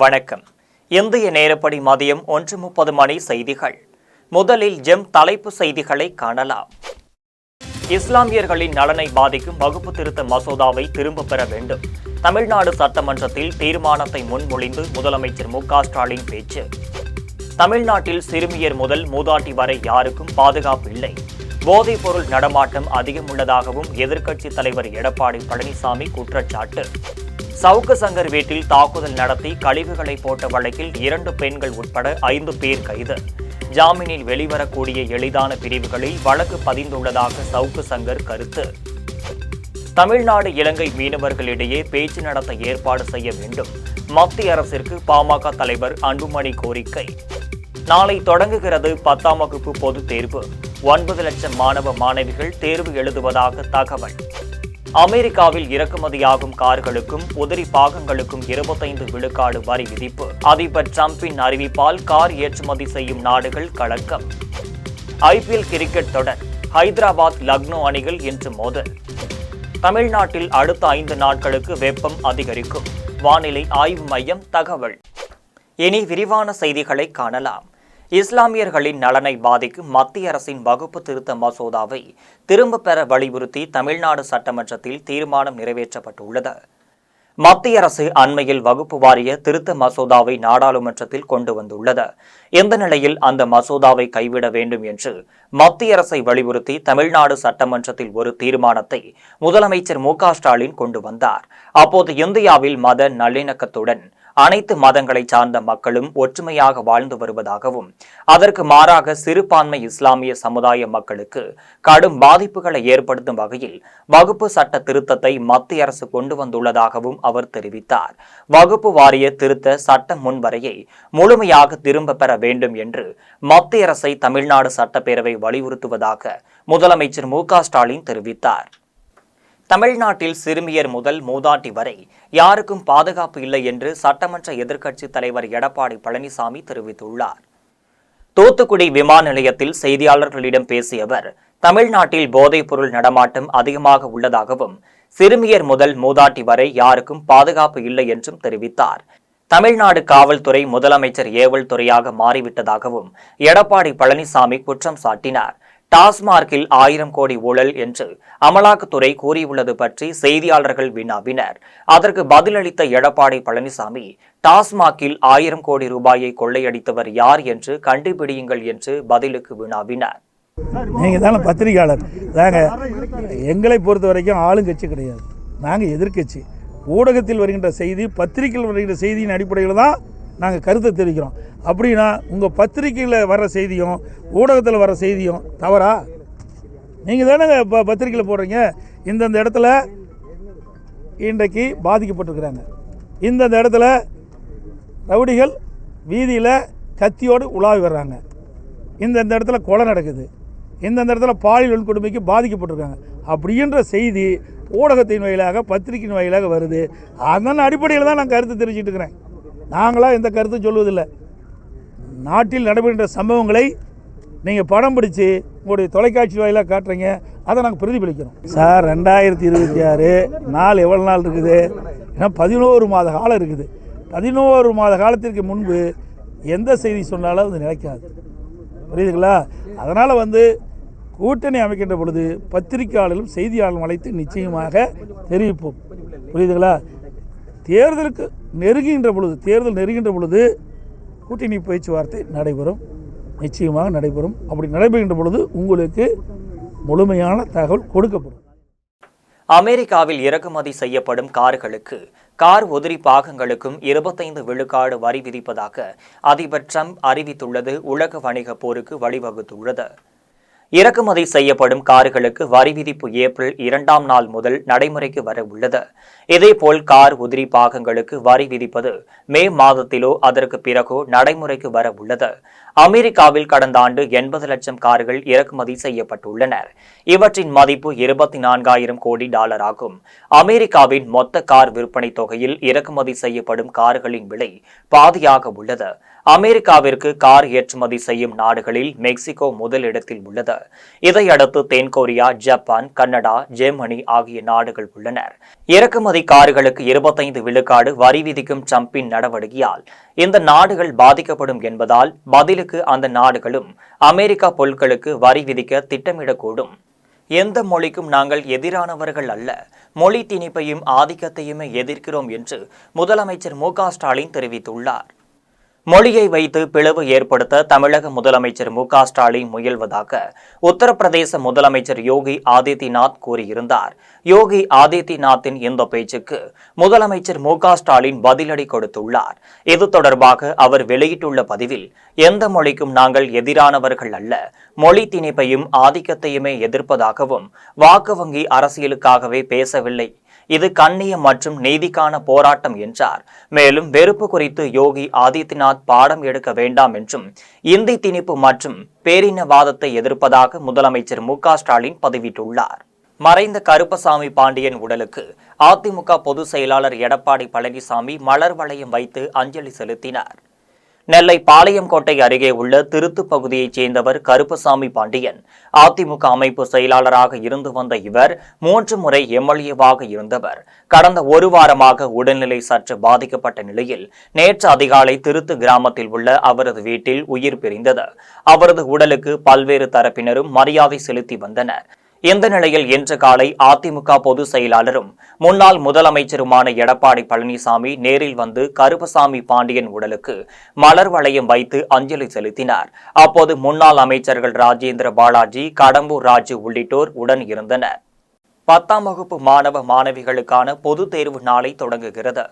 வணக்கம். இந்திய நேரப்படி மதியம் 1:30 மணி செய்திகள். முதலில் ஜெம் தலைப்பு செய்திகளை காணலாம். இஸ்லாமியர்களின் நலனை பாதிக்கும் வகுப்பு திருத்த மசோதாவை திரும்ப பெற வேண்டும். தமிழ்நாடு சட்டமன்றத்தில் தீர்மானத்தை முன்மொழிந்து முதலமைச்சர் மு.க.ஸ்டாலின் பேச்சு. தமிழ்நாட்டில் சிறுமியர் முதல் மூதாட்டி வரை யாருக்கும் பாதுகாப்பு இல்லை. போதைப் பொருள் நடமாட்டம் அதிகம் உள்ளதாகவும் எதிர்க்கட்சித் தலைவர் எடப்பாடி பழனிசாமி குற்றச்சாட்டு. சவுக்கு சங்கர் வீட்டில் தாக்குதல் நடத்தி கழிவுகளை போட்ட வழக்கில் 2 பெண்கள் உட்பட 5 பேர் கைது. ஜாமீனில் வெளிவரக்கூடிய எளிதான பிரிவுகளில் வழக்கு பதிந்துள்ளதாக சவுக்கு சங்கர் கருத்து. தமிழ்நாடு இலங்கை மீனவர்களிடையே பேச்சு நடத்த ஏற்பாடு செய்ய வேண்டும். மத்திய அரசிற்கு பாமக தலைவர் அன்புமணி கோரிக்கை. நாளை தொடங்குகிறது 10ஆம் வகுப்பு பொதுத் தேர்வு. 9 லட்சம் மாணவ மாணவிகள் தேர்வு எழுதுவதாக தகவல். அமெரிக்காவில் இறக்குமதியாகும் கார்களுக்கும் உதிரி பாகங்களுக்கும் 25 விழுக்காடு வரி விதிப்பு. அதிபர் டிரம்பின் அறிவிப்பால் கார் ஏற்றுமதி செய்யும் நாடுகள் கலக்கம். IPL கிரிக்கெட் தொடர். ஹைதராபாத் லக்னோ அணிகள் இன்று மோதல். தமிழ்நாட்டில் அடுத்த 5 நாட்களுக்கு வெப்பம் அதிகரிக்கும். வானிலை ஆய்வு மையம் தகவல். இனி விரிவான செய்திகளை காணலாம். இஸ்லாமியர்களின் நலனை பாதிக்கும் மத்திய அரசின் வகுப்பு திருத்த மசோதாவை திரும்ப பெற வலியுறுத்தி தமிழ்நாடு சட்டமன்றத்தில் தீர்மானம் நிறைவேற்றப்பட்டுள்ளது. மத்திய அரசு அண்மையில் வகுப்பு வாரிய திருத்த மசோதாவை நாடாளுமன்றத்தில் கொண்டு வந்துள்ளது. இந்த நிலையில் அந்த மசோதாவை கைவிட வேண்டும் என்று மத்திய அரசை வலியுறுத்தி தமிழ்நாடு சட்டமன்றத்தில் ஒரு தீர்மானத்தை முதலமைச்சர் மு.க.ஸ்டாலின் கொண்டு வந்தார். அப்போது இந்தியாவில் மத நல்லிணக்கத்துடன் அனைத்து மதங்களை சார்ந்த மக்களும் ஒற்றுமையாக வாழ்ந்து வருவதாகவும் அதற்கு மாறாக சிறுபான்மை இஸ்லாமிய சமுதாய மக்களுக்கு கடும் பாதிப்புகளை ஏற்படுத்தும் வகையில் வகுப்பு சட்ட திருத்தத்தை மத்திய அரசு கொண்டு வந்துள்ளதாகவும் அவர் தெரிவித்தார். வகுப்பு வாரிய திருத்த சட்ட முன்வரையை முழுமையாக திரும்ப பெற வேண்டும் என்று மத்திய அரசை தமிழ்நாடு சட்டப்பேரவை வலியுறுத்துவதாக முதலமைச்சர் மு.க.ஸ்டாலின் தெரிவித்தார். தமிழ்நாட்டில் சிறுமியர் முதல் மூதாட்டி வரை யாருக்கும் பாதுகாப்பு இல்லை என்று சட்டமன்ற எதிர்க்கட்சித் தலைவர் எடப்பாடி பழனிசாமி தெரிவித்துள்ளார். தூத்துக்குடி விமான நிலையத்தில் செய்தியாளர்களிடம் பேசிய அவர், தமிழ்நாட்டில் போதைப் பொருள் நடமாட்டம் அதிகமாக உள்ளதாகவும் சிறுமியர் முதல் மூதாட்டி வரை யாருக்கும் பாதுகாப்பு இல்லை என்றும் தெரிவித்தார். தமிழ்நாடு காவல்துறை முதலமைச்சர் ஏவல் துறையாக மாறிவிட்டதாகவும் எடப்பாடி பழனிசாமி குற்றம் சாட்டினார். டாஸ்மார்க்கில் 1000 கோடி ஊழல் என்று அமலாக்கத்துறை கூறியுள்ளது பற்றி செய்தியாளர்கள் வினாவினர். அதற்கு பதிலளித்த எடப்பாடி பழனிசாமி, டாஸ்மார்க்கில் 1000 கோடி ரூபாயை கொள்ளையடித்தவர் யார் என்று கண்டுபிடியுங்கள் என்று பதிலுக்கு வினாவினார். நீங்க தானே பத்திரிகையாளர், எங்களை பொறுத்த வரைக்கும் ஆளுங்கட்சி கிடையாது, நாங்கள் எதிர்கட்சி. ஊடகத்தில் வருகின்ற செய்தி, பத்திரிகையில் வருகின்ற செய்தியின் அடிப்படையில் தான் நாங்கள் கருத்தை தெரிவிக்கிறோம். அப்படின்னா உங்கள் பத்திரிகையில் வர செய்தியும் ஊடகத்தில் வர செய்தியும் தவறா? நீங்கள் தானே இப்போ பத்திரிகையில் போடுறீங்க, இந்தந்த இடத்துல இன்றைக்கு பாதிக்கப்பட்டிருக்கிறாங்க, இந்தந்த இடத்துல ரவுடிகள் வீதியில் கத்தியோடு உலாவி வர்றாங்க, இந்தந்த இடத்துல கொலை நடக்குது, இந்தந்த இடத்துல பாலியல் வன்கொடுமைக்கு பாதிக்கப்பட்டிருக்காங்க அப்படின்ற செய்தி ஊடகத்தின் வாயிலாக பத்திரிகையின் வாயிலாக வருது. அதன் அடிப்படையில் தான் நான் கருத்து தெரிவிச்சுட்டு இருக்கிறேன். நாங்களாம் எந்த கருத்தும் சொல்வதில்லை. நாட்டில் நடைபெறுகின்ற சம்பவங்களை நீங்கள் படம் பிடிச்சி உங்களுடைய தொலைக்காட்சி வாயிலாக காட்டுறீங்க, அதை நாங்கள் பிரதிபலிக்கிறோம். சார், 2026 நாள் எவ்வளோ நாள் இருக்குது? ஏன்னா 11 மாத காலம் இருக்குது. 11 மாத காலத்திற்கு முன்பு எந்த செய்தி சொன்னாலும் அது நிலைக்காது, புரியுதுங்களா? அதனால் கூட்டணி அமைக்கின்ற பொழுது பத்திரிகையாளர்களும் செய்தியாளர்களும் அழைத்து நிச்சயமாக தெரிவிப்போம், புரியுதுங்களா? தேர்தல் நெருங்குகின்ற பொழுது கூட்டணி பேச்சுவார்த்தை நடைபெறும், நிச்சயமாக நடைபெறும். அப்படி நடைபெறுகின்ற பொழுது உங்களுக்கு முழுமையான தகவல் கொடுக்கப்படும். அமெரிக்காவில் இறக்குமதி செய்யப்படும் கார்களுக்கு கார் உதிரி பாகங்களுக்கும் 25 விழுக்காடு வரி விதிப்பதாக அதிபர் டிரம்ப் அறிவித்துள்ளது உலக வணிக போருக்கு வழிவகுத்துள்ளது. இறக்குமதி செய்யப்படும் கார்களுக்கு வரி விதிப்பு ஏப்ரல் 2ஆம் நாள் முதல் நடைமுறைக்கு வர உள்ளது. இதேபோல் கார் உதிரி பாகங்களுக்கு வரி விதிப்பது மே மாதத்திலோ அதற்கு பிறகோ நடைமுறைக்கு வர உள்ளது. அமெரிக்காவில் கடந்த ஆண்டு 80 லட்சம் கார்கள் இறக்குமதி செய்யப்பட்டுள்ளனர். இவற்றின் மதிப்பு 24,000 கோடி டாலர் ஆகும். அமெரிக்காவின் மொத்த கார் விற்பனை தொகையில் இறக்குமதி செய்யப்படும் கார்களின் விலை பாதியாக உள்ளது. அமெரிக்காவிற்கு கார் ஏற்றுமதி செய்யும் நாடுகளில் மெக்சிகோ முதலிடத்தில் உள்ளது. இதையடுத்து தென்கொரியா, ஜப்பான், கனடா, ஜெர்மனி ஆகிய நாடுகள் உள்ளனர். இறக்குமதி கார்களுக்கு 25 விழுக்காடு வரி விதிக்கும் ட்ரம்பின் நடவடிக்கையால் இந்த நாடுகள் பாதிக்கப்படும் என்பதால் பதிலுக்கு அந்த நாடுகளும் அமெரிக்கா பொருட்களுக்கு வரி விதிக்க திட்டமிடக்கூடும். எந்த மொழிக்கும் நாங்கள் எதிரானவர்கள் அல்ல, மொழி திணிப்பையும் ஆதிக்கத்தையுமே எதிர்க்கிறோம் என்று முதலமைச்சர் மு.க. ஸ்டாலின் தெரிவித்துள்ளார். மொழியை வைத்து பிளவு ஏற்படுத்த தமிழக முதலமைச்சர் மு.க. ஸ்டாலின் முயல்வதாக உத்தரப்பிரதேச முதலமைச்சர் யோகி ஆதித்யநாத் கூறியிருந்தார். யோகி ஆதித்யநாத்தின் இந்த பேச்சுக்கு முதலமைச்சர் மு.க. ஸ்டாலின் பதிலடி கொடுத்துள்ளார். இது தொடர்பாக அவர் வெளியிட்டுள்ள பதிவில், எந்த மொழிக்கும் நாங்கள் எதிரானவர்கள் அல்ல, மொழி திணிப்பையும் ஆதிக்கத்தையுமே எதிர்ப்பதாகவும் வாக்கு வங்கி அரசியலுக்காகவே பேசவில்லை, இது கண்ணியம் மற்றும் நீதிக்கான போராட்டம் என்றார். மேலும் வெறுப்பு குறித்து யோகி ஆதித்யநாத் பாடம் எடுக்க வேண்டாம் என்றும் இந்தி திணிப்பு மற்றும் பேரினவாதத்தை எதிர்ப்பதாக முதலமைச்சர் மு.க. ஸ்டாலின் பதிவிட்டுள்ளார். மறைந்த கருப்பசாமி பாண்டியன் உடலுக்கு அதிமுக பொதுச் செயலாளர் எடப்பாடி பழனிசாமி மலர் வளையம் வைத்து அஞ்சலி செலுத்தினார். நெல்லை பாளையங்கோட்டை அருகே உள்ள திருத்து பகுதியைச் சேர்ந்தவர் கருப்பசாமி பாண்டியன். அதிமுக அமைப்பு செயலாளராக இருந்து வந்த இவர் 3 முறை எம்எல்ஏவாக இருந்தவர். கடந்த ஒரு வாரமாக உடல்நிலை சற்று பாதிக்கப்பட்ட நிலையில் நேற்று அதிகாலை திருத்து கிராமத்தில் உள்ள அவரது வீட்டில் உயிர் பிரிந்தது. அவரது உடலுக்கு பல்வேறு தரப்பினரும் மரியாதை செலுத்தி வந்தனர். இந்த நிலையில் இன்று காலை அதிமுக பொதுச் செயலாளரும் முன்னாள் முதலமைச்சருமான எடப்பாடி பழனிசாமி நேரில் வந்து கருப்பசாமி பாண்டியன் உடலுக்கு மலர் வளையம் வைத்து அஞ்சலி செலுத்தினார். அப்போது முன்னாள் அமைச்சர்கள் ராஜேந்திர பாலாஜி, கடம்பூர் ராஜு உள்ளிட்டோர் உடன் இருந்தனர். 10ஆம் வகுப்பு மாணவ மாணவிகளுக்கான பொதுத் தேர்வு நாளை தொடங்குகிறது.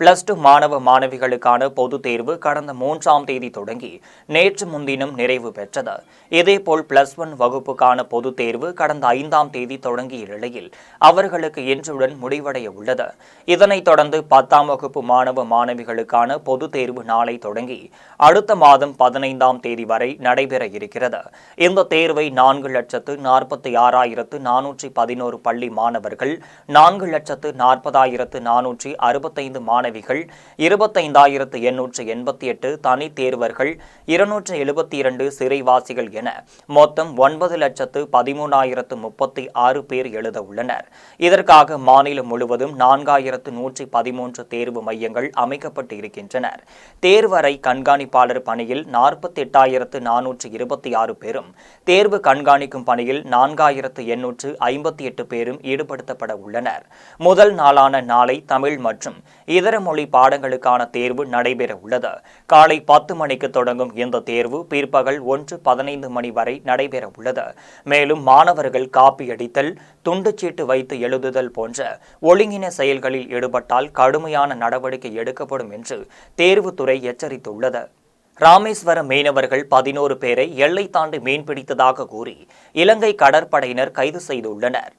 +2 மாணவ மாணவிகளுக்கான பொதுத் தேர்வு கடந்த 3ஆம் தேதி தொடங்கி நேற்று முன்தினம் நிறைவு பெற்றது. இதேபோல் +1 வகுப்புக்கான பொதுத் தேர்வு கடந்த 5ஆம் தேதி தொடங்கிய நிலையில் அவர்களுக்கு இன்றுடன் முடிவடைய உள்ளது. இதனைத் தொடர்ந்து 10ஆம் வகுப்பு மாணவ மாணவிகளுக்கான பொதுத் தேர்வு நாளை தொடங்கி அடுத்த மாதம் 15ஆம் தேதி வரை நடைபெற இருக்கிறது. இந்த தேர்வை 4,46,411 பள்ளி மாணவர்கள், 4,40,465 மாணவிகள், 25,888 தனி தேர்வர்கள், 272 சிறைவாசிகள் என மொத்தம் 9,13,036 பேர் எழுத உள்ளனர். இதற்காக மாநிலம் முழுவதும் 4,113 தேர்வு மையங்கள் அமைக்கப்பட்டு இருக்கின்றனர். தேர்வறை கண்காணிப்பாளர் பணியில் 48,426 பேரும், தேர்வு கண்காணிக்கும் பணியில் 4,858 பேரும் ஈடுபடுத்தப்பட உள்ளனர். முதல் நாளான நாளை தமிழ் மற்றும் இதர மொழி பாடங்களுக்கான தேர்வு நடைபெற உள்ளது. காலை 10 மணிக்கு தொடங்கும் இந்த தேர்வு பிற்பகல் 1:15 மணி வரை நடைபெற உள்ளது. மேலும் மாணவர்கள் காப்பி அடித்தல், துண்டுச்சீட்டு வைத்து எழுதுதல் போன்ற ஒழுங்கின செயல்களில் ஈடுபட்டால் கடுமையான நடவடிக்கை எடுக்கப்படும் என்று தேர்வுத்துறை எச்சரித்துள்ளது. ராமேஸ்வரம் மீனவர்கள் 11 பேரை எல்லை தாண்டி மீன்பிடித்ததாக கூறி இலங்கை கடற்படையினர் கைது செய்துள்ளனர்.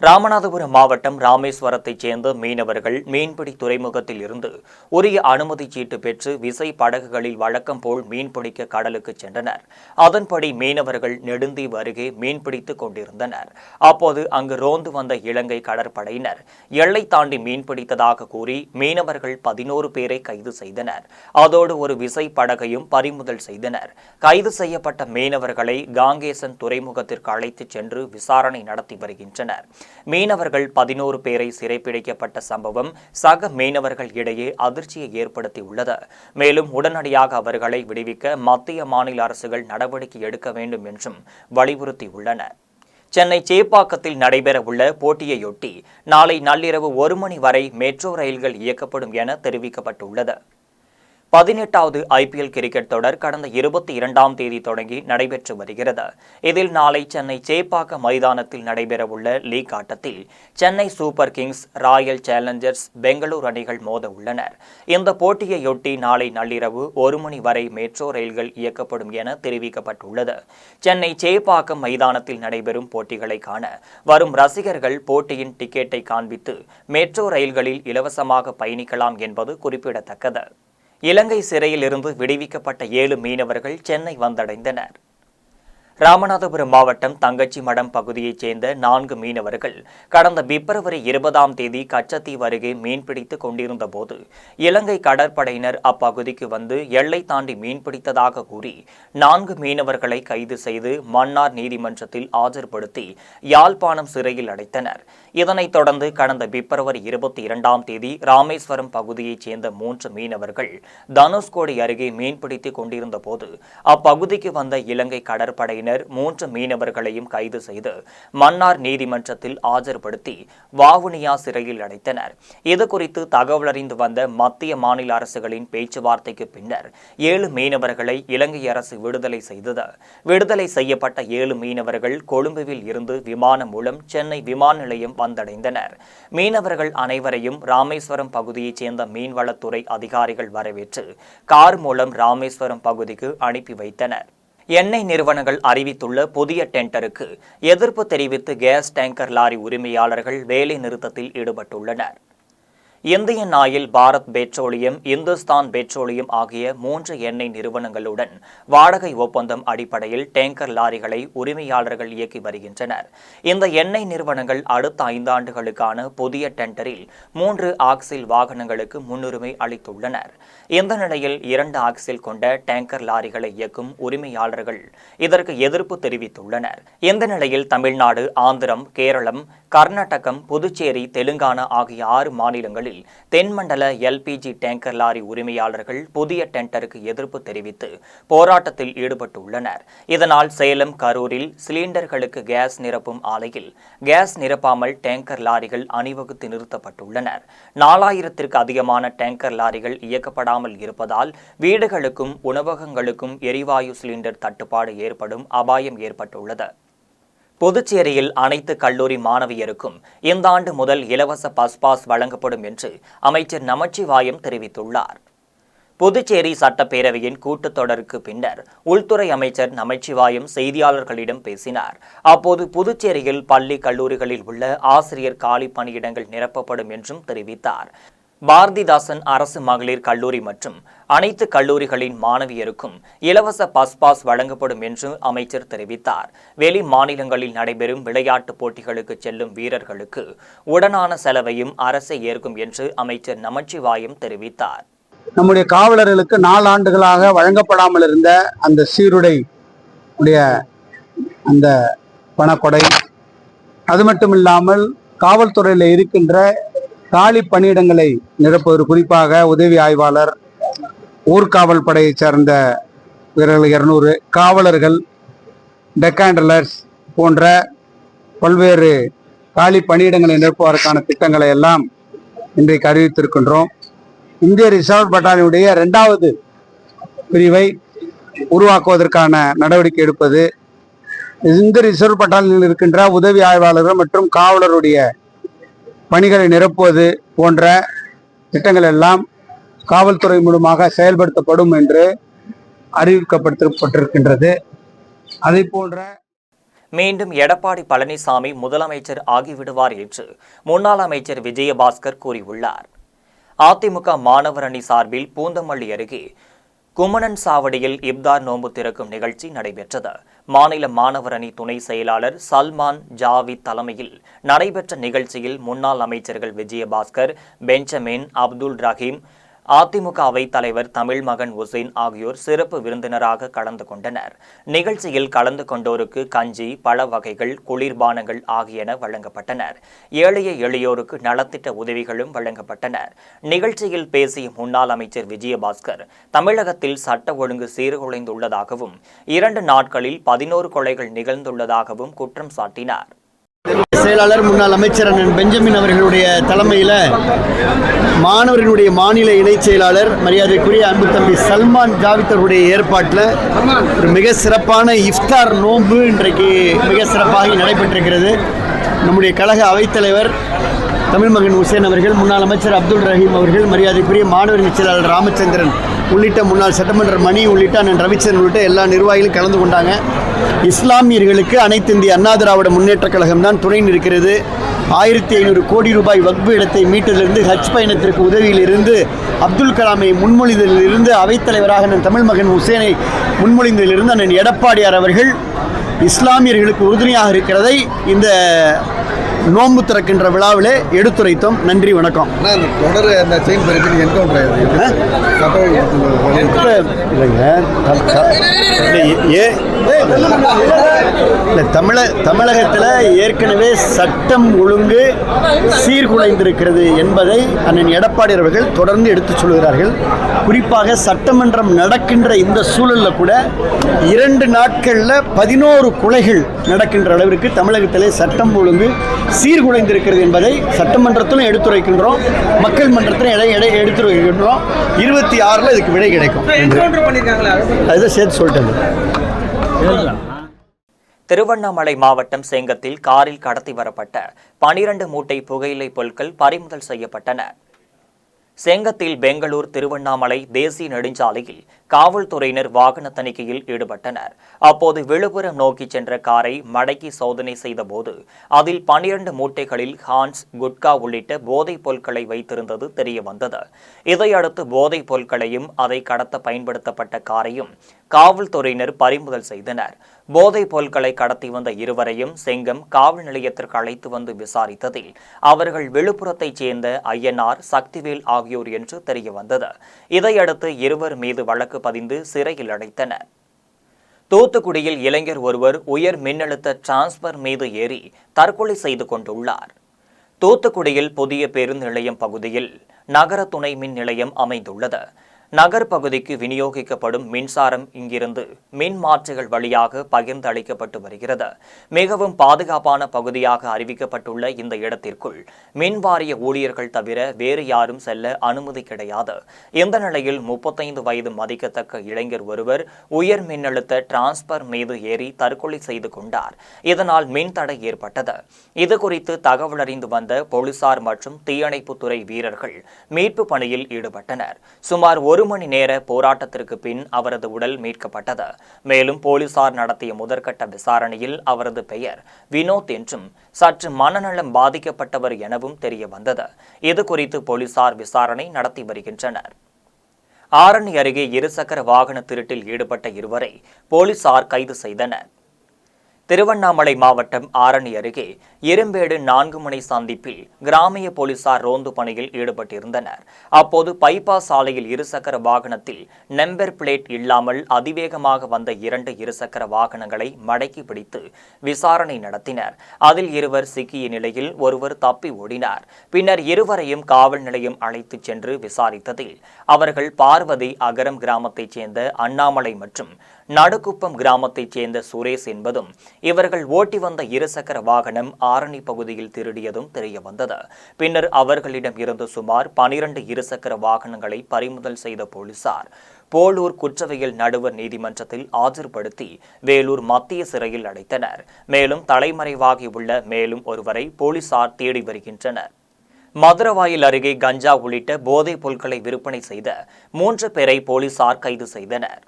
ராமநாதபுரம் மாவட்டம் ராமேஸ்வரத்தைச் சேர்ந்த மீனவர்கள் மீன்பிடி துறைமுகத்தில் இருந்து உரிய அனுமதி சீட்டு பெற்று விசை படகுகளில் வழக்கம் போல் மீன்பிடிக்க கடலுக்கு சென்றனர். அதன்படி மீனவர்கள் நெடுந்தீவு அருகே மீன்பிடித்துக் கொண்டிருந்தனர். அப்போது அங்கு ரோந்து வந்த இலங்கை கடற்படையினர் எல்லை தாண்டி மீன்பிடித்ததாக கூறி மீனவர்கள் 11 பேரை கைது செய்தனர். அதோடு ஒரு விசை படகையும் பறிமுதல் செய்தனர். கைது செய்யப்பட்ட மீனவர்களை காங்கேசன் துறைமுகத்திற்கு அழைத்துச் சென்று விசாரணை நடத்தி வருகின்றனர். மீனவர்கள் 11 பேரை சிறைப்பிடிக்கப்பட்ட சம்பவம் சக மீனவர்கள் இடையே அதிர்ச்சியை ஏற்படுத்தியுள்ளது. மேலும் உடனடியாக அவர்களை விடுவிக்க மத்திய மாநில அரசுகள் நடவடிக்கை எடுக்க வேண்டும் என்றும் வலியுறுத்தியுள்ளனர். சென்னை சேப்பாக்கத்தில் நடைபெறவுள்ள போட்டியையொட்டி நாளை நள்ளிரவு 1 மணி வரை மெட்ரோ ரயில்கள் இயக்கப்படும் என தெரிவிக்கப்பட்டுள்ளது. 18வது IPL கிரிக்கெட் தொடர் கடந்த 22ஆம் தேதி தொடங்கி நடைபெற்று வருகிறது. இதில் நாளை சென்னை சேப்பாக்கம் மைதானத்தில் நடைபெறவுள்ள லீக் ஆட்டத்தில் Chennai Super Kings, Royal Challengers Bangalore அணிகள் மோத உள்ளனர். இந்த போட்டியையொட்டி நாளை நள்ளிரவு 1 மணி வரை மெட்ரோ ரயில்கள் இயக்கப்படும் என தெரிவிக்கப்பட்டுள்ளது. சென்னை சேப்பாக்கம் மைதானத்தில் நடைபெறும் போட்டிகளை காண வரும் ரசிகர்கள் போட்டியின் டிக்கெட்டை காண்பித்து மெட்ரோ ரயில்களில் இலவசமாக பயணிக்கலாம் என்பது குறிப்பிடத்தக்கது. இலங்கை சிறையில் இருந்து விடுவிக்கப்பட்ட 7 மீனவர்கள் சென்னை வந்தடைந்தனர். ராமநாதபுரம் மாவட்டம் தங்கச்சி மடம் பகுதியைச் சேர்ந்த 4 மீனவர்கள் கடந்த பிப்ரவரி 20ஆம் தேதி கச்சத்தீவு அருகே மீன்பிடித்துக் கொண்டிருந்த போது இலங்கை கடற்படையினர் அப்பகுதிக்கு வந்து எல்லை தாண்டி மீன்பிடித்ததாக கூறி 4 மீனவர்களை கைது செய்து மன்னார் நீதிமன்றத்தில் ஆஜர்படுத்தி யாழ்ப்பாணம் சிறையில் அடைத்தனர். இதனைத் தொடர்ந்து கடந்த பிப்ரவரி 22ஆம் தேதி ராமேஸ்வரம் பகுதியைச் சேர்ந்த 3 மீனவர்கள் தனுஷ்கோடி அருகே மீன்பிடித்துக் கொண்டிருந்த போது அப்பகுதிக்கு வந்த இலங்கை கடற்படையினர் 3 மீனவர்களையும் கைது செய்து மன்னார் நீதிமன்றத்தில் ஆஜர்படுத்தி வாவுனியா சிறையில் அடைத்தனர். இதுகுறித்து தகவல் அறிந்து வந்த மத்திய மாநில அரசுகளின் பேச்சுவார்த்தைக்கு பின்னர் 7 மீனவர்களை இலங்கை அரசு விடுதலை செய்தது. விடுதலை செய்யப்பட்ட 7 மீனவர்கள் கொழும்புவில் இருந்து விமானம் மூலம் சென்னை விமான நிலையம் வந்தடைந்தனர். மீனவர்கள் அனைவரையும் ராமேஸ்வரம் பகுதியைச் சேர்ந்த மீன்வளத்துறை அதிகாரிகள் வரவேற்று கார் மூலம் ராமேஸ்வரம் பகுதிக்கு அனுப்பி வைத்தனர். எண்ணெய் நிறுவனங்கள் அறிவித்துள்ள புதிய டெண்டருக்கு எதிர்ப்பு தெரிவித்து கேஸ் டேங்கர் லாரி உரிமையாளர்கள் வேலை நிறுத்தத்தில் ஈடுபட்டுள்ளனர். Indian oil, Bharat petroleum, Hindustan petroleum ஆகிய 3 எண்ணெய் நிறுவனங்களுடன் வாடகை ஒப்பந்தம் அடிப்படையில் டேங்கர் லாரிகளை உரிமையாளர்கள் இயக்கி வருகின்றனர். இந்த எண்ணெய் நிறுவனங்கள் அடுத்த 5 ஆண்டுகளுக்கான புதிய டெண்டரில் 3 ஆக்சில் வாகனங்களுக்கு முன்னுரிமை அளித்துள்ளனர். இந்த நிலையில் 2 ஆக்சில் கொண்ட டேங்கர் லாரிகளை இயக்கும் உரிமையாளர்கள் இதற்கு எதிர்ப்பு தெரிவித்துள்ளனர். இந்த நிலையில் தமிழ்நாடு, ஆந்திரம், கேரளம், கர்நாடகம், புதுச்சேரி, தெலுங்கானா ஆகிய 6 மாநிலங்களில் தென்மண்டல எல்பிஜி டேங்கர் லாரி உரிமையாளர்கள் புதிய டெண்டருக்கு எதிர்ப்பு தெரிவித்து போராட்டத்தில் ஈடுபட்டுள்ளனர். இதனால் சேலம், கரூரில் சிலிண்டர்களுக்கு கேஸ் நிரப்பும் ஆலையில் கேஸ் நிரப்பாமல் டேங்கர் லாரிகள் அணிவகுத்து நிறுத்தப்பட்டுள்ளனர். 4000த்திற்கு அதிகமான டேங்கர் லாரிகள் இயக்கப்படாமல் இருப்பதால் வீடுகளுக்கும் உணவகங்களுக்கும் எரிவாயு சிலிண்டர் தட்டுப்பாடு ஏற்படும் அபாயம் ஏற்பட்டுள்ளது. புதுச்சேரியில் அனைத்து கல்லூரி மாணவியருக்கும் இந்த ஆண்டு முதல் இலவச பஸ் பாஸ் வழங்கப்படும் என்று அமைச்சர் நமச்சிவாயம் தெரிவித்துள்ளார். புதுச்சேரி சட்டப்பேரவையின் கூட்டத்தொடருக்கு பின்னர் உள்துறை அமைச்சர் நமச்சிவாயம் செய்தியாளர்களிடம் பேசினார். அப்போது புதுச்சேரியில் பள்ளி, கல்லூரிகளில் உள்ள ஆசிரியர் காலி பணியிடங்கள் நிரப்பப்படும் என்றும் தெரிவித்தார். பாரதிதாசன் அரசு மகளிர் கல்லூரி மற்றும் அனைத்து கல்லூரிகளின் மாணவியருக்கும் இலவச பஸ் பாஸ் வழங்கப்படும் என்று அமைச்சர் தெரிவித்தார். வெளி மாநிலங்களில் நடைபெறும் விளையாட்டுப் போட்டிகளுக்கு செல்லும் வீரர்களுக்கு உடனான செலவையும் அரசே ஏற்கும் என்று அமைச்சர் நமச்சிவாயம் தெரிவித்தார். நம்முடைய காவலர்களுக்கு 4 ஆண்டுகளாக வழங்கப்படாமல் இருந்த அந்த சீருடை உடைய அந்த பணக்கொடை, அது மட்டும் இல்லாமல் காவல்துறையில் இருக்கின்ற காலி பணியிடங்களை நிரப்புவது, குறிப்பாக உதவி ஆய்வாளர், ஊர்காவல் படையைச் சேர்ந்த வீரர்கள் 200, காவலர்கள், டெக்காண்டலர்ஸ் போன்ற பல்வேறு காலி பணியிடங்களை நிரப்புவதற்கான திட்டங்களை எல்லாம் இன்றைக்கு அறிவித்திருக்கின்றோம். இந்திய ரிசர்வ் பட்டாலியனுடைய 2வது பிரிவை உருவாக்குவதற்கான நடவடிக்கை எடுப்பது, இந்த ரிசர்வ் பட்டாலியனில் இருக்கின்ற உதவி ஆய்வாளர்கள் மற்றும் காவலருடைய பணிகளை நிரப்புவது போன்ற திட்டங்கள் எல்லாம் காவல்துறை மூலமாக செயல்படுத்தப்படும் என்று அறிவிக்கப்பட்டிருக்கின்றது. அதை போன்ற மீண்டும் எடப்பாடி பழனிசாமி முதலமைச்சர் ஆகிவிடுவார் என்று முன்னாள் அமைச்சர் விஜயபாஸ்கர் கூறியுள்ளார். அதிமுக மாணவர் அணி சார்பில் பூந்தமல்லி அருகே குமணன் சாவடியில் இப்தார் நோன்பு திறக்கும் நிகழ்ச்சி நடைபெற்றது. மாநில மாணவர் அணி துணை செயலாளர் சல்மான் ஜாவித் தலைமையில் நடைபெற்ற நிகழ்ச்சியில் முன்னாள் அமைச்சர்கள் விஜயபாஸ்கர், பெஞ்சமின், அப்துல் ரஹீம், அதிமுக அவைத் தலைவர் தமிழ்மகன் உசேன் ஆகியோர் சிறப்பு விருந்தினராக கலந்து கொண்டனர். நிகழ்ச்சியில் கலந்து கொண்டோருக்கு கஞ்சி, பழ வகைகள், குளிர்பானங்கள் ஆகியன வழங்கப்பட்டனர். ஏழைய எளியோருக்கு நலத்திட்ட உதவிகளும் வழங்கப்பட்டனர். நிகழ்ச்சியில் பேசிய முன்னாள் அமைச்சர் விஜயபாஸ்கர், தமிழகத்தில் சட்ட ஒழுங்கு சீர்குலைந்துள்ளதாகவும் 2 நாட்களில் 11 கொலைகள் நிகழ்ந்துள்ளதாகவும் குற்றம் சாட்டினார். செயலாளர் முன்னாள் அமைச்சர் அண்ணன் பெஞ்சமின் அவர்களுடைய தலைமையில் மாணவர்களுடைய மாநில இணைச் செயலாளர் மரியாதைக்குரிய அன்பு தம்பி சல்மான் ஜாவித் அவருடைய ஏற்பாட்டில் ஒரு மிக சிறப்பான இஃப்தார் நோன்பு இன்றைக்கு மிக சிறப்பாக நடைபெற்றிருக்கிறது. நம்முடைய கழக அவைத்தலைவர் தமிழ் மகன் உசேன் அவர்கள், முன்னாள் அமைச்சர் அப்துல் ரஹீம் அவர்கள், மரியாதைக்குரிய மாணவர் செயலாளர் ராமச்சந்திரன் உள்ளிட்ட முன்னாள் சட்டமன்ற மணி உள்ளிட்ட அண்ணன் ரவிச்சந்திரன் உள்ளிட்ட எல்லா நிர்வாகிகளும் கலந்து கொண்டாங்க. இஸ்லாமியர்களுக்கு அனைத்து இந்திய அண்ணா திராவிட முன்னேற்றக் கழகம் தான் துணை நிற்கிறது. 1500 கோடி ரூபாய் வக்பு இடத்தை மீட்டதிலிருந்து ஹஜ் பயணத்திற்கு உதவியிலிருந்து அப்துல் கலாமை முன்மொழிந்ததிலிருந்து அவைத்தலைவராக அண்ணன் தமிழ் மகன் உசேனை முன்மொழிந்ததிலிருந்து அண்ணன் எடப்பாடியார் அவர்கள் இஸ்லாமியர்களுக்கு உறுதுணையாக இருக்கிறதை இந்த நோன்பு திறக்கின்ற விழாவிலே எடுத்துரைத்தோம். நன்றி, வணக்கம். தமிழகத்தில் ஏற்கனவே சட்டம் ஒழுங்கு சீர்குலைந்திருக்கிறது என்பதை அண்ணன் எடப்பாடி அவர்கள் தொடர்ந்து எடுத்துச் சொல்கிறார்கள். குறிப்பாக சட்டமன்றம் நடக்கின்ற இந்த சூழலில் கூட 2 நாட்களில் 11 கொலைகள் நடக்கின்ற அளவிற்கு தமிழகத்திலே சட்டம் ஒழுங்கு சீர்குலைந்திருக்கிறது என்பதை சட்டமன்றத்திலும் எடுத்துரைக்கின்றோம், மக்கள் மன்றத்திலும் எடுத்துரைக்கின்றோம். 26 இதுக்கு விடை கிடைக்கும். அதுதான் சேர்த்து சொல்லிட்டேன். திருவண்ணாமலை மாவட்டம் செங்கத்தில் காரில் கடத்தி வரப்பட்ட 12 மூட்டை புகையிலை பொருட்கள் பறிமுதல் செய்யப்பட்டன. செங்கத்தில் பெங்களூர் திருவண்ணாமலை தேசிய நெடுஞ்சாலையில் காவல்துறையினர் வாகன தணிக்கையில் ஈடுபட்டனர். அப்போது விழுப்புரம் நோக்கி சென்ற காரை மடக்கி சோதனை செய்தபோது அதில் 12 மூட்டைகளில் ஹான்ஸ், குட்கா உள்ளிட்ட போதைப் பொருட்களை வைத்திருந்தது தெரியவந்தது. இதையடுத்து போதைப் பொருட்களையும் அதை கடத்த பயன்படுத்தப்பட்ட காரையும் காவல்துறையினர் பறிமுதல் செய்தனர். போதைப் பொருட்களை கடத்தி வந்த இருவரையும் செங்கம் காவல் நிலையத்திற்கு அழைத்து வந்து விசாரித்ததில் அவர்கள் விழுப்புரத்தைச் சேர்ந்த ஐயனார், சக்திவேல் ஆகியோர் என்று தெரியவந்தது. இதையடுத்து இருவர் மீது வழக்கு பதிந்து சிறையில் அடைத்தனர். தூத்துக்குடியில் இளைஞர் ஒருவர் உயர் மின்னழுத்த டிரான்ஸ்பர் மீது ஏறி தற்கொலை செய்து கொண்டுள்ளார். தூத்துக்குடியில் புதிய பேருந்து நிலையம் பகுதியில் நகர துணை மின் நிலையம் அமைந்துள்ளது. நகர் பகுதிக்கு விநியோகிக்கப்படும் மின்சாரம் இங்கிருந்து மின் மாற்றிகள் வழியாக பகிர்ந்து அளிக்கப்பட்டு வருகிறது. மிகவும் பாதுகாப்பான பகுதியாக அறிவிக்கப்பட்டுள்ள இந்த இடத்திற்குள் மின்வாரிய ஊழியர்கள் தவிர வேறு யாரும் செல்ல அனுமதி கிடையாது. இந்த நிலையில் 35 வயது மதிக்கத்தக்க இளைஞர் ஒருவர் உயர் மின்னழுத்த டிரான்ஸ்பர் மீது ஏறி தற்கொலை செய்து கொண்டார். இதனால் மின் தடை ஏற்பட்டது. இதுகுறித்து தகவல் அறிந்து வந்த போலீசார் மற்றும் தீயணைப்புத்துறை வீரர்கள் மீட்பு பணியில் ஈடுபட்டனர். சுமார் 1 மணி நேர போராட்டத்திற்கு பின் அவரது உடல் மீட்கப்பட்டது. மேலும் போலீசார் நடத்திய முதற்கட்ட விசாரணையில் அவரது பெயர் வினோத் என்றும் சற்று மனநலம் பாதிக்கப்பட்டவர் எனவும் தெரிய வந்தது. இதுகுறித்து போலீசார் விசாரணை நடத்தி வருகின்றனர். ஆரணி அருகே இருசக்கர வாகன திருட்டில் ஈடுபட்ட இருவரை போலீசார் கைது செய்தனர். திருவண்ணாமலை மாவட்டம் ஆரணி அருகே இரும்பேடு 4 முனை சந்திப்பில் கிராமிய போலீசார் ரோந்து பணியில் ஈடுபட்டிருந்தனர். அப்போது பைபாஸ் சாலையில் இருசக்கர வாகனத்தில் நம்பர் பிளேட் இல்லாமல் அதிவேகமாக வந்த 2 இருசக்கர வாகனங்களை மடக்கி பிடித்து விசாரணை நடத்தினர். அதில் இருவர் சிக்கிய நிலையில் ஒருவர் தப்பி ஓடினார். பின்னர் இருவரையும் காவல் நிலையம் அழைத்துச் சென்று விசாரித்ததில் அவர்கள் பார்வதி அகரம் கிராமத்தைச் சேர்ந்த அண்ணாமலை மற்றும் நடுக்குப்பம் கிராமத்தைச் சேர்ந்த சுரேஷ் என்பதும் இவர்கள் ஓட்டி வந்த இருசக்கர வாகனம் ஆரணி பகுதியில் திருடியதும் தெரிய வந்தது. பின்னர் அவர்களிடம் இருந்து சுமார் 12 இருசக்கர வாகனங்களை பறிமுதல் செய்த போலீசார் போலூர் குற்றவியல் நடுவர் நீதிமன்றத்தில் ஆஜர்படுத்தி வேலூர் மத்திய சிறையில் அடைத்தனர். மேலும் தலைமறைவாகியுள்ள மேலும் ஒருவரை போலீசார் தேடி வருகின்றனர். மதுரவாயில் அருகே கஞ்சா உள்ளிட்ட போதைப் பொருட்களை விற்பனை செய்த 3 பேரை போலீசார் கைது செய்தனர்.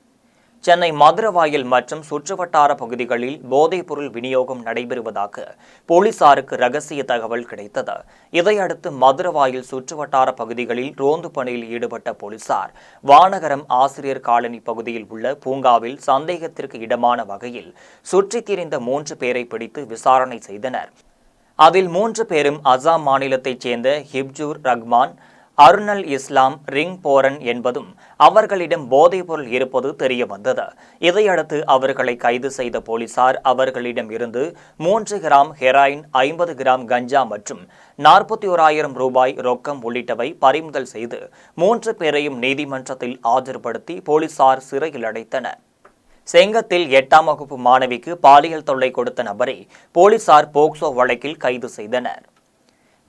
சென்னை மதுரவாயில் மற்றும் சுற்றுவட்டார பகுதிகளில் போதைப்பொருள் விநியோகம் நடைபெறுவதாக போலீசாருக்கு ரகசிய தகவல் கிடைத்தது. இதையடுத்து மதுரவாயில் சுற்றுவட்டார பகுதிகளில் ரோந்து பணியில் ஈடுபட்ட போலீசார் வானகரம் ஆசிரியர் காலனி பகுதியில் உள்ள பூங்காவில் சந்தேகத்திற்கு இடமான வகையில் சுற்றித் திரிந்த 3 பேரை பிடித்து விசாரணை செய்தனர். அதில் 3 பேரும் அசாம் மாநிலத்தைச் சேர்ந்த ஹிப்ஜூர் ரஹ்மான், அருணல் இஸ்லாம், ரிங் போரன் என்பதும் அவர்களிடம் போதைப்பொருள் இருப்பது தெரிய வந்தது. இதையடுத்து அவர்களை கைது செய்த போலீசார் அவர்களிடம் இருந்து 3 கிராம் ஹெராயின், 50 கிராம் கஞ்சா மற்றும் 41,000 ரூபாய் ரொக்கம் உள்ளிட்டவை பறிமுதல் செய்து 3 பேரையும் நீதிமன்றத்தில் ஆஜர்படுத்தி போலீசார் சிறையில் அடைத்தனர். செங்கத்தில் 8ஆம் வகுப்பு மாணவிக்கு பாலியல் தொல்லை கொடுத்த நபரை போலீசார் போக்சோ வழக்கில் கைது செய்தனர்.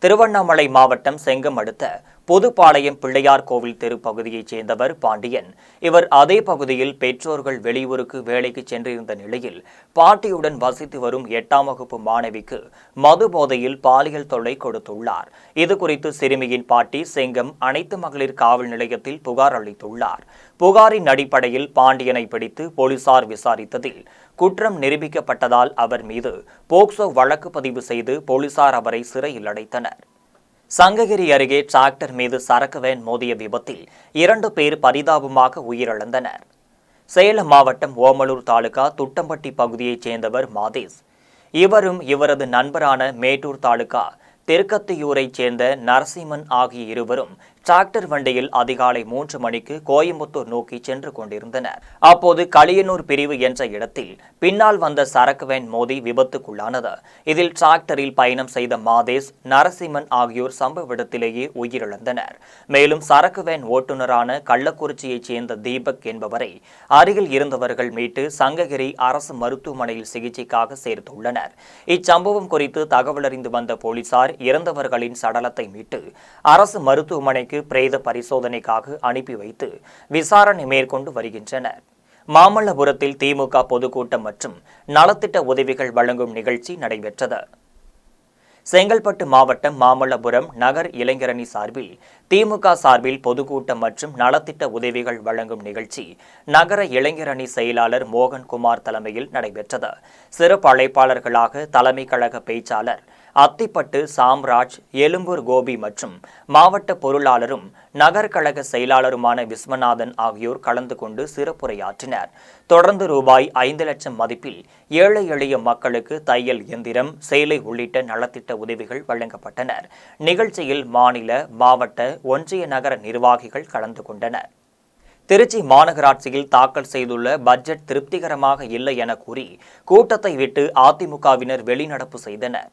திருவண்ணாமலை மாவட்டம் செங்கம் அடுத்த புதுப்பாளையம் பிள்ளையார் கோவில் தெரு பகுதியைச் சேர்ந்தவர் பாண்டியன். இவர் அதே பகுதியில் பெற்றோர்கள் வெளியூருக்கு வேலைக்கு சென்றிருந்த நிலையில் பாட்டியுடன் வசித்து வரும் 8ஆம் வகுப்பு மாணவிக்கு மது போதையில் பாலியல் தொல்லை கொடுத்துள்ளார். இதுகுறித்து சிறுமியின் பாட்டி செங்கம் அனைத்து மகளிர் காவல் நிலையத்தில் புகார் அளித்துள்ளார். புகாரின் அடிப்படையில் பாண்டியனை பிடித்து போலீசார் விசாரித்ததில் குற்றம் நிரூபிக்கப்பட்டதால் அவர் மீது போக்சோ வழக்கு பதிவு செய்து போலீசார் அவரை சிறையில் அடைத்தனர். சங்ககிரி அருகே டிராக்டர் மீது சரக்கு வேன் மோதிய விபத்தில் 2 பேர் பரிதாபமாக உயிரிழந்தனர். சேலம் மாவட்டம் ஓமலூர் தாலுகா துட்டம்பட்டி பகுதியைச் சேர்ந்தவர் மாதேஷ். இவரும் இவரது நண்பரான மேட்டூர் தாலுகா தெற்கத்தியூரைச் சேர்ந்த நரசிம்மன் ஆகிய இருவரும் டிராக்டர் வண்டியில் அதிகாலை 3 மணிக்கு கோயம்புத்தூர் நோக்கி சென்று கொண்டிருந்தனர். அப்போது களியனூர் பிரிவு என்ற இடத்தில் பின்னால் வந்த சரக்கு வேன் மோதி விபத்துக்குள்ளானது. இதில் டிராக்டரில் பயணம் செய்த மாதேஷ், நரசிம்மன் ஆகியோர் சம்பவ இடத்திலேயே உயிரிழந்தனர். மேலும் சரக்கு வேன் ஓட்டுநரான கள்ளக்குறிச்சியைச் சேர்ந்த தீபக் என்பவரை அருகில் இருந்தவர்கள் மீட்டு சங்ககிரி அரசு மருத்துவமனையில் சிகிச்சைக்காக சேர்த்துள்ளனர். இச்சம்பவம் குறித்து தகவல் அறிந்து வந்த போலீசார் இறந்தவர்களின் சடலத்தை மீட்டு அரசு மருத்துவமனைக்கு பிரேத பரிசோதனைக்காக அனுப்பி வைத்து விசாரணை மேற்கொண்டு வருகின்றனர். மாமல்லபுரத்தில் திமுக பொதுக்கூட்டம் மற்றும் நலத்திட்ட உதவிகள் வழங்கும் நிகழ்ச்சி நடைபெற்றது. செங்கல்பட்டு மாவட்டம் மாமல்லபுரம் நகர் இளைஞரணி சார்பில் திமுக சார்பில் பொதுக்கூட்டம் மற்றும் நலத்திட்ட உதவிகள் வழங்கும் நிகழ்ச்சி நகர இளைஞரணி செயலாளர் மோகன்குமார் தலைமையில் நடைபெற்றது. சிறப்பு அழைப்பாளர்களாக தலைமை கழக பேச்சாளர் அத்திப்பட்டு சாம்ராஜ், எழும்பூர் கோபி மற்றும் மாவட்ட பொருளாளரும் நகர் கழக செயலாளருமான விஸ்வநாதன் ஆகியோர் கலந்து கொண்டு சிறப்புரையாற்றினர். தொடர்ந்து ரூபாய் 5 லட்சம் மதிப்பில் ஏழை எளிய மக்களுக்கு தையல் இயந்திரம், சேலை உள்ளிட்ட நலத்திட்ட உதவிகள் வழங்கப்பட்டனர். நிகழ்ச்சியில் மாநில, மாவட்ட, ஒன்றிய நகர நிர்வாகிகள் கலந்து கொண்டனர். திருச்சி மாநகராட்சியில் தாக்கல் செய்துள்ள பட்ஜெட் திருப்திகரமாக இல்லை என கூறி கூட்டத்தை விட்டு அதிமுகவினர் வெளிநடப்பு செய்தனர்.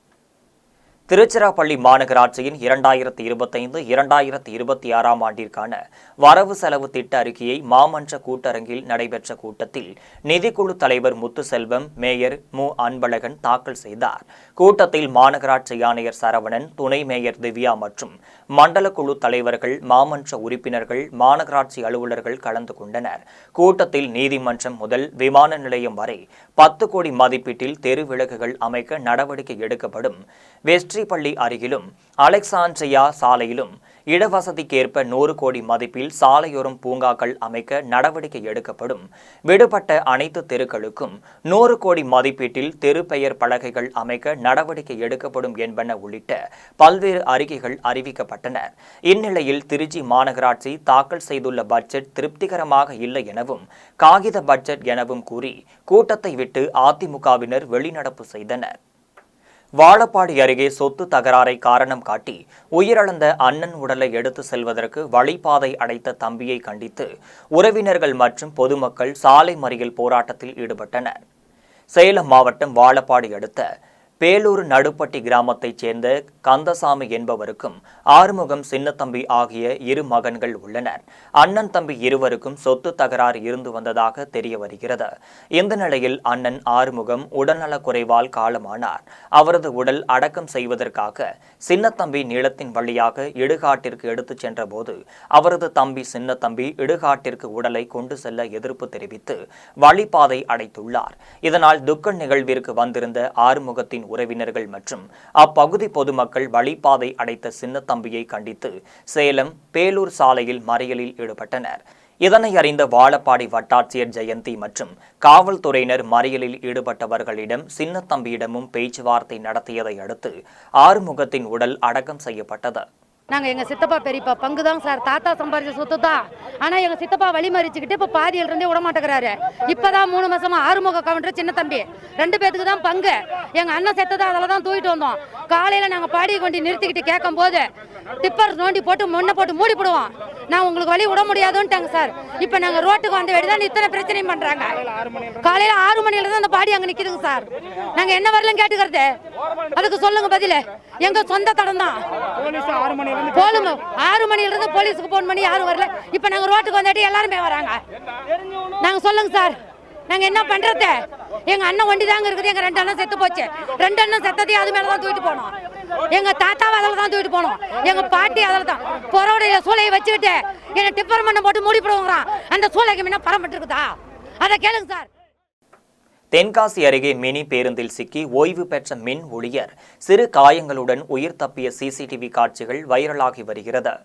திருச்சிராப்பள்ளி மாநகராட்சியின் 2025-2026 ஆண்டிற்கான வரவு செலவு திட்ட அறிக்கையை மாமன்ற கூட்டரங்கில் நடைபெற்ற கூட்டத்தில் நிதிக்குழு தலைவர் முத்துசெல்வம், மேயர் மு. அன்பழகன் தாக்கல் செய்தார். கூட்டத்தில் மாநகராட்சி ஆணையர் சரவணன், துணை மேயர் திவ்யா மற்றும் மண்டல குழு தலைவர்கள், மாமன்ற உறுப்பினர்கள், மாநகராட்சி அலுவலர்கள் கலந்து கொண்டனர். கூட்டத்தில் நீதிமன்றம் முதல் விமான நிலையம் வரை 10 கோடி மதிப்பீட்டில் தெரு விளக்குகள் அமைக்க நடவடிக்கை எடுக்கப்படும், வெஸ்ட்ரிப்பள்ளி அருகிலும் அலெக்சாண்ட்ரியா சாலையிலும் இடவசதிக்கேற்ப 100 கோடி மதிப்பில் சாலையோரம் பூங்காக்கள் அமைக்க நடவடிக்கை எடுக்கப்படும், விடுபட்ட அனைத்து தெருக்களுக்கும் 100 கோடி மதிப்பீட்டில் தெரு பெயர் பலகைகள் அமைக்க நடவடிக்கை எடுக்கப்படும் என்பன உள்ளிட்ட பல்வேறு அறிக்கைகள் அறிவிக்கப்பட்டன. இந்நிலையில் திருச்சி மாநகராட்சி தாக்கல் செய்துள்ள பட்ஜெட் திருப்திகரமாக இல்லை எனவும் காகித பட்ஜெட் எனவும் கூறி கூட்டத்தை விட்டு அதிமுகவினர் வெளிநடப்பு செய்தனர். வாழப்பாடி அருகே சொத்து தகராறை காரணம் காட்டி உயிரிழந்த அண்ணன் உடலை எடுத்து செல்வதற்கு வழிபாதை அடைத்த தம்பியை கண்டித்து உறவினர்கள் மற்றும் பொதுமக்கள் சாலை மறியல் போராட்டத்தில் ஈடுபட்டனர். சேலம் மாவட்டம் வாழப்பாடி அடுத்த பேலூர் நடுப்பட்டி கிராமத்தைச் சேர்ந்த கந்தசாமி என்பவருக்கும் ஆறுமுகம் சின்னத்தம்பி ஆகிய 2 மகன்கள் உள்ளனர். அண்ணன் தம்பி இருவருக்கும் சொத்து தகராறு இருந்து வந்ததாக தெரிய வருகிறது. இந்த நிலையில் அண்ணன் ஆறுமுகம் உடல்நலக் குறைவால் காலமானார். அவரது உடல் அடக்கம் செய்வதற்காக சின்னத்தம்பி நிலத்தின் வழியாக இடுகாட்டிற்கு எடுத்துச் சென்ற போது அவரது தம்பி சின்னத்தம்பி இடுகாட்டிற்கு உடலை கொண்டு செல்ல எதிர்ப்பு தெரிவித்து வழிபாதை அடைத்துள்ளார். இதனால் துக்க நிகழ்விற்கு வந்திருந்த ஆறுமுகத்தின் உறவினர்கள் மற்றும் அப்பகுதி பொதுமக்கள் வழிபாதை அடைத்த சின்னத்தம்பியை கண்டித்து சேலம் பேலூர் சாலையில் மறியலில் ஈடுபட்டனர். இதனை அறிந்த வாழப்பாடி வட்டாட்சியர் ஜெயந்தி மற்றும் காவல்துறையினர் மறியலில் ஈடுபட்டவர்களிடம் சின்னத்தம்பியிடமும் பேச்சுவார்த்தை நடத்தியதை அடுத்து ஆறுமுகத்தின் உடல் அடக்கம் செய்யப்பட்டது. நாங்கள் எங்கள் சித்தப்பா பெரியப்பா பங்கு தான் சார், தாத்தா சம்பாதிச்ச சொத்து தான். ஆனால் எங்கள் சித்தப்பா வழிமறிச்சுக்கிட்டு இப்போ பாதியிலிருந்தே விட மாட்டேங்கிறாரு. இப்போ தான் 3 மாசமா ஆறுமுக கவுண்டர் சின்ன தம்பி 2 பேத்துக்கு தான் பங்கு. எங்கள் அண்ணன் செத்ததை அதில் தான் தூக்கிட்டு வந்தோம். காலையில் நாங்கள் பாடியை கொண்டு நிறுத்திக்கிட்டு கேட்கும் போது டிப்பர் நோண்டி போட்டு முன்ன போட்டு மூடி போடுவோம். நான் உங்களுக்கு வழி விட முடியாதுன்ட்டாங்க சார். இப்போ நாங்கள் ரோட்டுக்கு வந்த வேடி தான் இத்தனை பிரச்சனையும் பண்ணுறாங்க. காலையில் 6 மணியில தான் அந்த பாடி அங்கே நிற்கிதுங்க சார். நாங்கள் என்ன வரலாம் கேட்டுக்கிறது, அதுக்கு சொல்லுங்க பதில். எங்கள் சொந்த தடம் தான். 6 மணிலிருந்து போலீஸுக்கு போன் பண்ணி யாரும் வரல. இப்போ நாங்கள் ரோட்டுக்கு வந்துட்டு எல்லாருமே வராங்க. நாங்கள் சொல்லுங்க சார், நாங்கள் என்ன பண்ணுறது? எங்கள் அண்ணன் ஒண்டி தாங்க இருக்குது. எங்கள் 2 அண்ணன் செத்து போச்சு. 2 அண்ணன் செத்ததையும் அது மேலே தான் தூக்கிட்டு போனோம். எங்க தாத்தாவை அதில் தான் தூக்கிட்டு போனோம், எங்க பாட்டி அதில் தான். பொறவுடைய சூளையை வச்சுக்கிட்டு என்ன டிப்பர் மண்ணை போட்டு மூடி போடுவாங்கிறான். அந்த சூளைக்கு முன்ன பரம்பட்டு இருக்குதா? அதை கேளுங்க சார். தென்காசி அருகே மினி பேருந்தில் சிக்கி ஓய்வு பெற்ற மின் ஊழியர் சிறு காயங்களுடன் உயிர் தப்பிய சிசிடிவி காட்சிகள் வைரலாகி வருகிறது.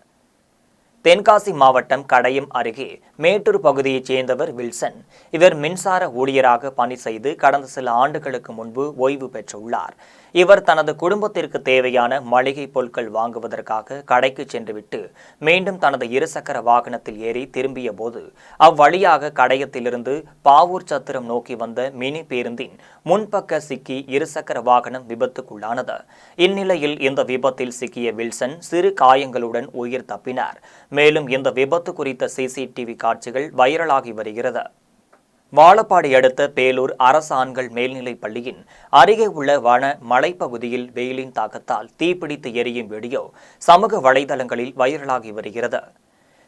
தென்காசி மாவட்டம் கடையம் அருகே மேட்டூர் பகுதியைச் சேர்ந்தவர் வில்சன். இவர் மின்சார ஊழியராக பணி செய்து கடந்த சில ஆண்டுகளுக்கு முன்பு ஓய்வு பெற்றுள்ளார். இவர் தனது குடும்பத்திற்கு தேவையான மளிகை பொருட்கள் வாங்குவதற்காக கடைக்கு சென்றுவிட்டு மீண்டும் தனது இருசக்கர வாகனத்தில் ஏறி திரும்பிய போது அவ்வழியாக கடையத்திலிருந்து பாவூர் சத்திரம் நோக்கி வந்த மினி பேருந்தின் முன்பக்க சிக்கி இருசக்கர வாகனம் விபத்துக்குள்ளானது. இந்நிலையில் இந்த விபத்தில் சிக்கிய வில்சன் சிறு காயங்களுடன் உயிர் தப்பினார். மேலும் இந்த விபத்து குறித்த சிசிடிவி காட்சிகள் வைரலாகி வருகிறது. வாழப்பாடி அடுத்த பேலூர் அரசு ஆண்கள் மேல்நிலைப் பள்ளியின் அருகே உள்ள வன மலைப்பகுதியில் வெயிலின் தாக்கத்தால் தீப்பிடித்து எரியும் வீடியோ சமூக வலைதளங்களில் வைரலாகி வருகிறது.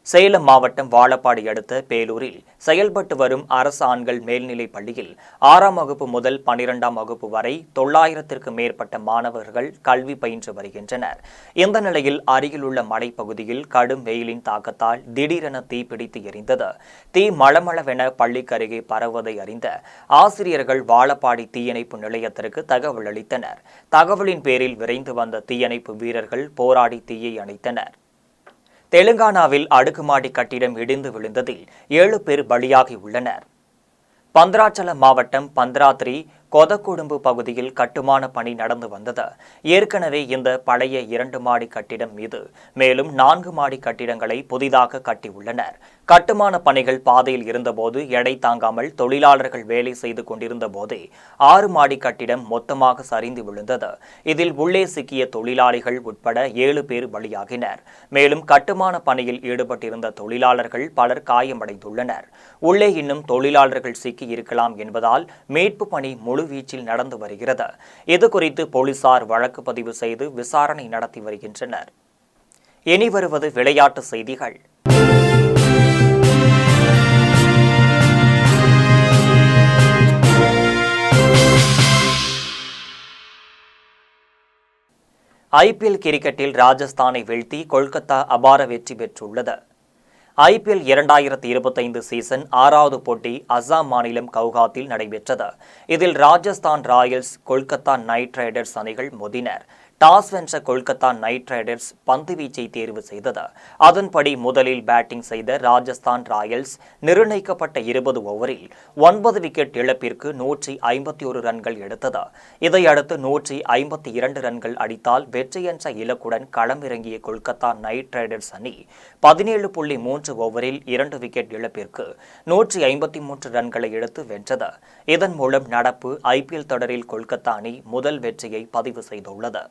சேலம் மாவட்டம் வாழப்பாடி அடுத்த பேலூரில் செயல்பட்டு வரும் அரசு ஆண்கள் மேல்நிலைப் பள்ளியில் 6ஆம் வகுப்பு முதல் 12ஆம் வகுப்பு வரை 900க்கும் மேற்பட்ட மாணவர்கள் கல்வி பயின்று வருகின்றனர். இந்த நிலையில் அருகிலுள்ள மலைப்பகுதியில் கடும் வெயிலின் தாக்கத்தால் திடீரென தீப்பிடித்து எரிந்தது. தீ மளமளவென பள்ளிக்கு அருகே பரவுவதை அறிந்த ஆசிரியர்கள் வாழப்பாடி தீயணைப்பு நிலையத்திற்கு தகவல் அளித்தனர். தகவலின் பேரில் விரைந்து வந்த தீயணைப்பு வீரர்கள் போராடி தீயை அணைத்தனர். தெலுங்கானாவில் அடுக்குமாடி கட்டிடம் இடிந்து விழுந்ததில் 7 பேர் பலியாகி உள்ளனர். பந்திராச்சலம் மாவட்டம் பந்திராத்ரி கொதக்குடும்பு பகுதியில் கட்டுமான பணி நடந்து வந்தது. ஏற்கனவே இந்த பழைய 2 மாடி கட்டிடம் மீது மேலும் 4 மாடி கட்டிடங்களை புதிதாக கட்டியுள்ளனர். கட்டுமான பணிகள் பாதையில் இருந்தபோது எடை தாங்காமல் தொழிலாளர்கள் வேலை செய்து கொண்டிருந்த போதே 6 மாடி கட்டிடம் மொத்தமாக சரிந்து விழுந்தது. இதில் உள்ளே சிக்கிய தொழிலாளிகள் உட்பட 7 பேர் பலியாகினர். மேலும் கட்டுமான பணியில் ஈடுபட்டிருந்த தொழிலாளர்கள் பலர் காயமடைந்துள்ளனர். உள்ளே இன்னும் தொழிலாளர்கள் சிக்கி இருக்கலாம் என்பதால் மீட்பு பணி முழுவீச்சில் நடந்து வருகிறது. இதுகுறித்து போலீசார் வழக்கு பதிவு செய்து விசாரணை நடத்தி வருகின்றனர். இனி வருவது விளையாட்டு செய்திகள். ஐபிஎல் கிரிக்கெட்டில் ராஜஸ்தானை வீழ்த்தி கொல்கத்தா அபார வெற்றி பெற்றுள்ளது. ஐபிஎல் 2025 சீசன் 6வது போட்டி அசாம் மாநிலம் கவுகாத்தில் நடைபெற்றது. இதில் Rajasthan Royals Kolkata night Riders அணிகள் மோதினர். டாஸ் வென்ற கொல்கத்தா நைட் ரைடர்ஸ் பந்து வீச்சை தேர்வு செய்தது. அதன்படி முதலில் பேட்டிங் செய்த ராஜஸ்தான் ராயல்ஸ் நிர்ணயிக்கப்பட்ட 20 ஓவரில் 9 விக்கெட் இழப்பிற்கு 151 ரன்கள் எடுத்தது. இதையடுத்து 152 ரன்கள் அடித்தால் வெற்றி என்ற இலக்குடன் களமிறங்கிய கொல்கத்தா நைட் ரைடர்ஸ் அணி 17.3 ஓவரில் 2 விக்கெட் இழப்பிற்கு 153 ரன்களை எடுத்து வென்றது. இதன் மூலம் நடப்பு ஐபிஎல் தொடரில் கொல்கத்தா அணி முதல் வெற்றியை பதிவு செய்துள்ளது.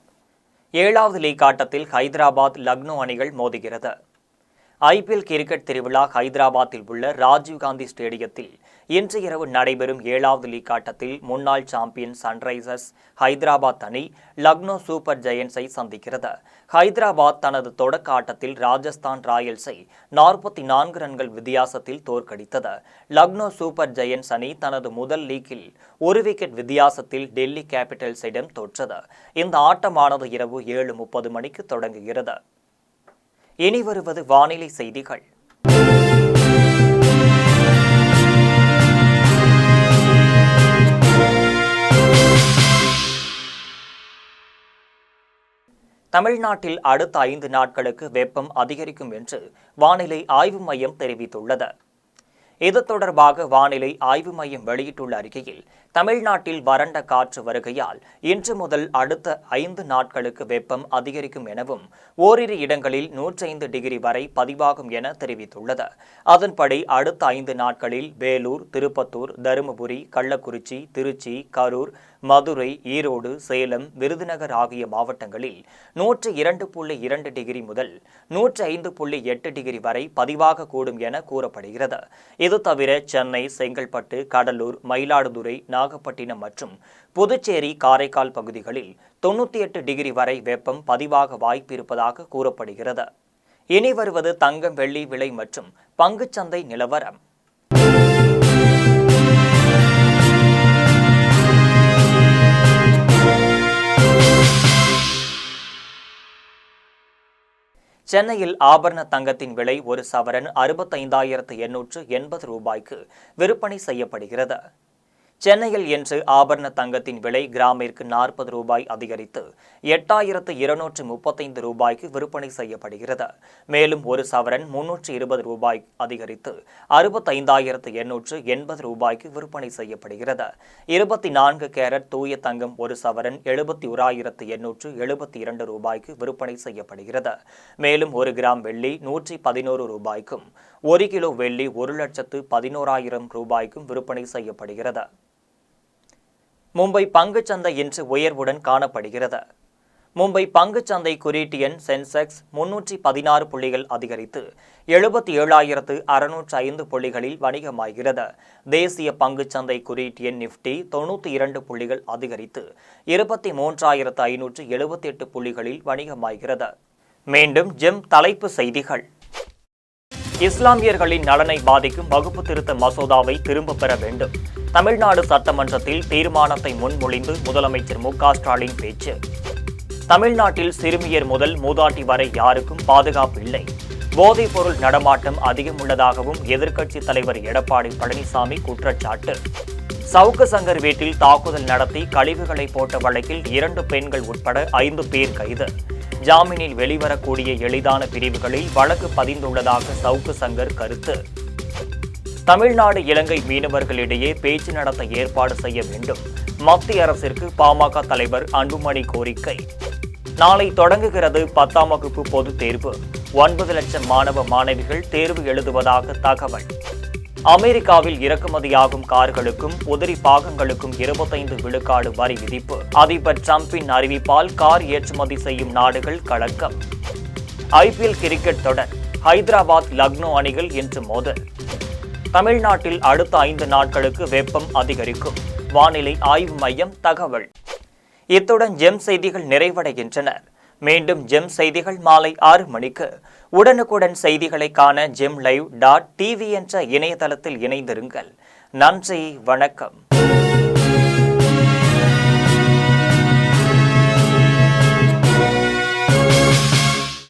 7வது லீக் ஆட்டத்தில் ஹைதராபாத் லக்னோ அணிகள் மோதுகிறது. ஐபிஎல் கிரிக்கெட் திருவிழா ஹைதராபாத்தில் உள்ள ராஜீவ்காந்தி ஸ்டேடியத்தில் இன்று இரவு நடைபெறும் 7வது லீக் ஆட்டத்தில் முன்னாள் சாம்பியன் சன்ரைசர்ஸ் ஹைதராபாத் அணி லக்னோ சூப்பர் ஜெயண்ட்ஸை சந்திக்கிறது. ஹைதராபாத் தனது தொடக்க ஆட்டத்தில் ராஜஸ்தான் ராயல்ஸை 44 ரன்கள் வித்தியாசத்தில் தோற்கடித்தது. லக்னோ சூப்பர் ஜெயண்ட்ஸ் அணி தனது முதல் லீக்கில் 1 விக்கெட் வித்தியாசத்தில் டெல்லி கேபிட்டல்ஸிடம் தோற்றது. இந்த ஆட்டமானது இரவு 7:30 மணிக்கு தொடங்குகிறது. இனி வருவது வானிலை செய்திகள். தமிழ்நாட்டில் அடுத்த 5 நாட்களுக்கு வெப்பம் அதிகரிக்கும் என்று வானிலை ஆய்வு மையம் தெரிவித்துள்ளது. இது தொடர்பாக வானிலை ஆய்வு மையம் வெளியிட்டுள்ள அறிக்கையில், தமிழ்நாட்டில் வறண்ட காற்று வருகையால் இன்று முதல் அடுத்த 5 நாட்களுக்கு வெப்பம் அதிகரிக்கும் எனவும் ஓரிரு இடங்களில் 105 டிகிரி வரை பதிவாகும் என தெரிவித்துள்ளது. அதன்படி அடுத்த 5 நாட்களில் வேலூர், திருப்பத்தூர், தருமபுரி, கள்ளக்குறிச்சி, திருச்சி, கரூர், மதுரை, ஈரோடு, சேலம், விருதுநகர் ஆகிய மாவட்டங்களில் 102.2 டிகிரி முதல் 105.8 டிகிரி வரை பதிவாகக்கூடும் என கூறப்படுகிறது. இது தவிர சென்னை, செங்கல்பட்டு, கடலூர், மயிலாடுதுறை, நாகப்பட்டினம் மற்றும் புதுச்சேரி, காரைக்கால் பகுதிகளில் 98 டிகிரி வரை வெப்பம் பதிவாக வாய்ப்பிருப்பதாக கூறப்படுகிறது. இனி வருவது தங்கம், வெள்ளி விலை மற்றும் பங்குச்சந்தை நிலவரம். சென்னையில் ஆபரண தங்கத்தின் விலை ஒரு சவரன் 65,880 ரூபாய்க்கு விற்பனை செய்யப்படுகிறது. சென்னையில் இன்று ஆபரண தங்கத்தின் விலை கிராமிற்கு 40 ரூபாய் அதிகரித்து 8,235 ரூபாய்க்கு விற்பனை செய்யப்படுகிறது. மேலும் ஒரு சவரன் 320 ரூபாய் அதிகரித்து 65,880 ரூபாய்க்கு விற்பனை செய்யப்படுகிறது. 24 கேரட் தூய தங்கம் ஒரு சவரன் 71,872 ரூபாய்க்கு விற்பனை செய்யப்படுகிறது. மேலும் ஒரு கிராம் வெள்ளி 111 ரூபாய்க்கும் 1 கிலோ வெள்ளி 1,11,000 ரூபாய்க்கும் விற்பனை செய்யப்படுகிறது. மும்பை பங்குச்சந்தை இன்று உயர்வுடன் காணப்படுகிறது. மும்பை பங்குச்சந்தை குறியீட்டு எண் சென்செக்ஸ் 316 புள்ளிகள் அதிகரித்து 77,605 புள்ளிகளில் வணிகமாகிறது. தேசிய பங்குச்சந்தை குறியீட்டு எண் நிஃப்டி 92 புள்ளிகள் அதிகரித்து 23,578 புள்ளிகளில் வணிகமாகிறது. மீண்டும் ஜெம் தலைப்பு செய்திகள். இஸ்லாமியர்களின் நலனை பாதிக்கும் வகுப்பு திருத்த மசோதாவை திரும்பப் பெற வேண்டும். தமிழ்நாடு சட்டமன்றத்தில் தீர்மானத்தை முன்மொழிந்து முதலமைச்சர் மு.க.ஸ்டாலின் பேச்சு. தமிழ்நாட்டில் சிறுமியர் முதல் மூதாட்டி வரை யாருக்கும் பாதுகாப்பு இல்லை. போதைப் பொருள் நடமாட்டம் அதிகம் உள்ளதாகவும் எதிர்க்கட்சித் தலைவர் எடப்பாடி பழனிசாமி குற்றச்சாட்டு. சவுக்கு சங்கர் வீட்டில் தாக்குதல் நடத்தி கழிவுகளை போட்ட வழக்கில் 2 பெண்கள் உட்பட 5 பேர் கைது. ஜாமீனில் வெளிவரக்கூடிய எளிதான பிரிவுகளில் வழக்கு பதிந்துள்ளதாக சவுக்கு சங்கர் கருத்து. தமிழ்நாடு இலங்கை மீனவர்களிடையே பேச்சு நடத்த ஏற்பாடு செய்ய வேண்டும். மத்திய அரசிற்கு பாமக தலைவர் அன்புமணி கோரிக்கை. நாளை தொடங்குகிறது 10ஆம் வகுப்பு பொதுத் தேர்வு. 9 லட்சம் மாணவ மாணவிகள் தேர்வு எழுதுவதாக தகவல். அமெரிக்காவில் இறக்குமதியாகும் கார்களுக்கும் உதிரி பாகங்களுக்கும் 25 விழுக்காடு வரி விதிப்பு. அதிபர் டிரம்பின் அறிவிப்பால் கார் ஏற்றுமதி செய்யும் நாடுகள் கலக்கம். IPL கிரிக்கெட் தொடர். ஹைதராபாத் லக்னோ அணிகள் இன்று மோதல். தமிழ்நாட்டில் அடுத்த 5 நாட்களுக்கு வெப்பம் அதிகரிக்கும். வானிலை ஆய்வு மையம் தகவல். இத்துடன் ஜெம் செய்திகள் நிறைவடைகின்றன. மீண்டும் ஜெம் செய்திகள் மாலை 6 மணிக்கு. உடனுக்குடன் செய்திகளை காண gemlive.tv என்ற இணையதளத்தில் இணைந்திருங்கள். நன்றி, வணக்கம்.